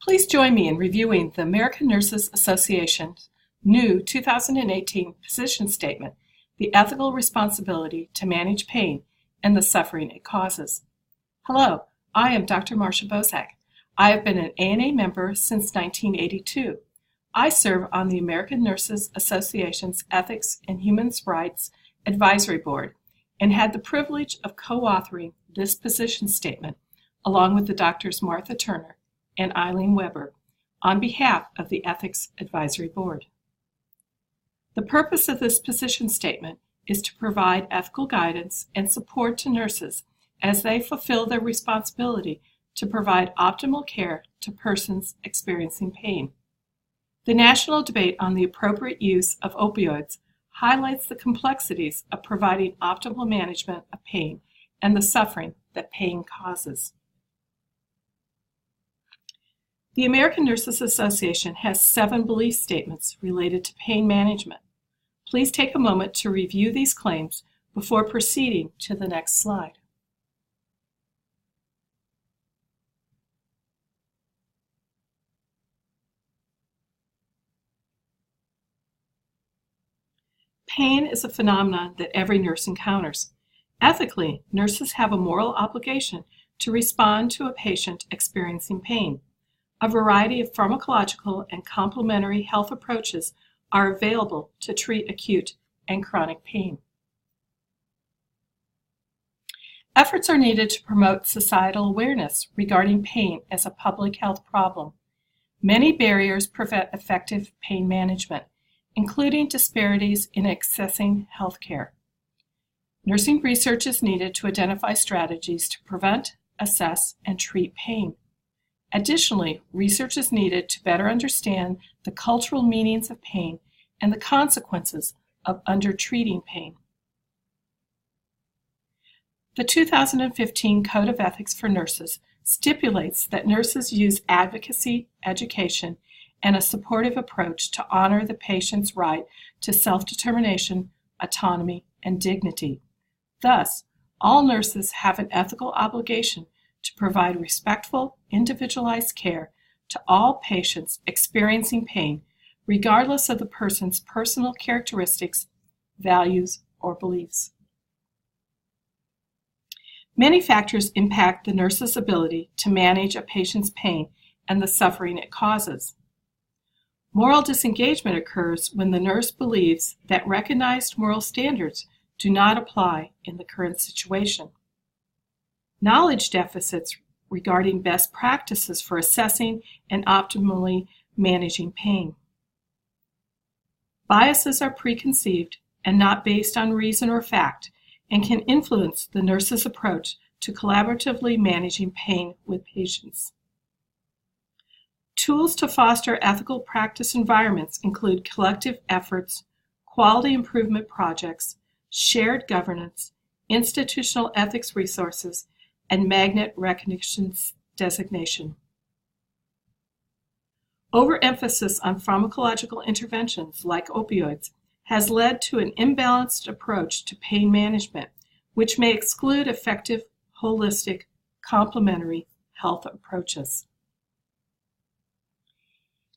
Please join me in reviewing the American Nurses Association's new 2018 position statement, the ethical responsibility to manage pain and the suffering it causes. Hello, I am Dr. Marcia Bozak. I have been an ANA member since 1982. I serve on the American Nurses Association's Ethics and Human Rights Advisory Board and had the privilege of co-authoring this position statement along with the doctors Martha Turner and Eileen Weber on behalf of the Ethics Advisory Board. The purpose of this position statement is to provide ethical guidance and support to nurses as they fulfill their responsibility to provide optimal care to persons experiencing pain. The national debate on the appropriate use of opioids highlights the complexities of providing optimal management of pain and the suffering that pain causes. The American Nurses Association has 7 belief statements related to pain management. Please take a moment to review these claims before proceeding to the next slide. Pain is a phenomenon that every nurse encounters. Ethically, nurses have a moral obligation to respond to a patient experiencing pain. A variety of pharmacological and complementary health approaches are available to treat acute and chronic pain. Efforts are needed to promote societal awareness regarding pain as a public health problem. Many barriers prevent effective pain management, including disparities in accessing health care. Nursing research is needed to identify strategies to prevent, assess, and treat pain. Additionally, research is needed to better understand the cultural meanings of pain and the consequences of undertreating pain. The 2015 Code of Ethics for Nurses stipulates that nurses use advocacy, education, and a supportive approach to honor the patient's right to self-determination, autonomy, and dignity. Thus, all nurses have an ethical obligation to provide respectful, individualized care to all patients experiencing pain, regardless of the person's personal characteristics, values, or beliefs. Many factors impact the nurse's ability to manage a patient's pain and the suffering it causes. Moral disengagement occurs when the nurse believes that recognized moral standards do not apply in the current situation. Knowledge deficits regarding best practices for assessing and optimally managing pain. Biases are preconceived and not based on reason or fact and can influence the nurse's approach to collaboratively managing pain with patients. Tools to foster ethical practice environments include collective efforts, quality improvement projects, shared governance, institutional ethics resources, and magnet recognition designation. Overemphasis on pharmacological interventions like opioids has led to an imbalanced approach to pain management, which may exclude effective, holistic, complementary health approaches.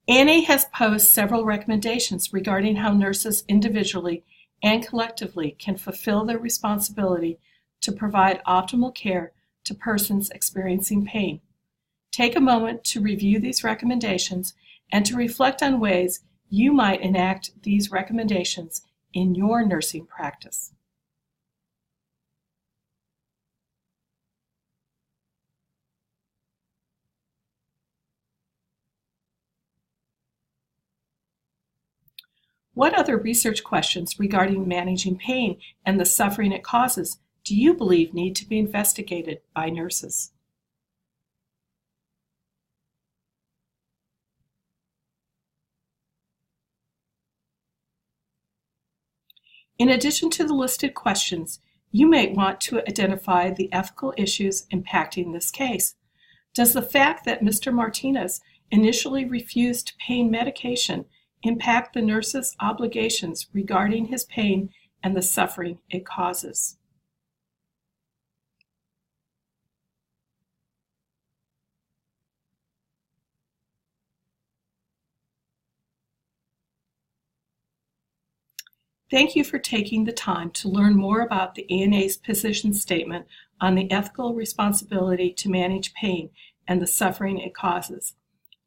ANA has posed several recommendations regarding how nurses individually and collectively can fulfill their responsibility to provide optimal care to persons experiencing pain. Take a moment to review these recommendations and to reflect on ways you might enact these recommendations in your nursing practice. What other research questions regarding managing pain and the suffering it causes do you believe need to be investigated by nurses? In addition to the listed questions, you may want to identify the ethical issues impacting this case. Does the fact that Mr. Martinez initially refused pain medication impact the nurse's obligations regarding his pain and the suffering it causes? Thank you for taking the time to learn more about the ANA's position statement on the ethical responsibility to manage pain and the suffering it causes.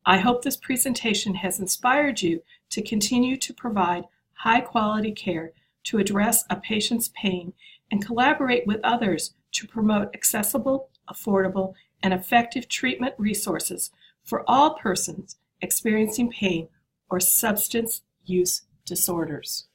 I hope this presentation has inspired you to continue to provide high-quality care to address a patient's pain and collaborate with others to promote accessible, affordable, and effective treatment resources for all persons experiencing pain or substance use disorders.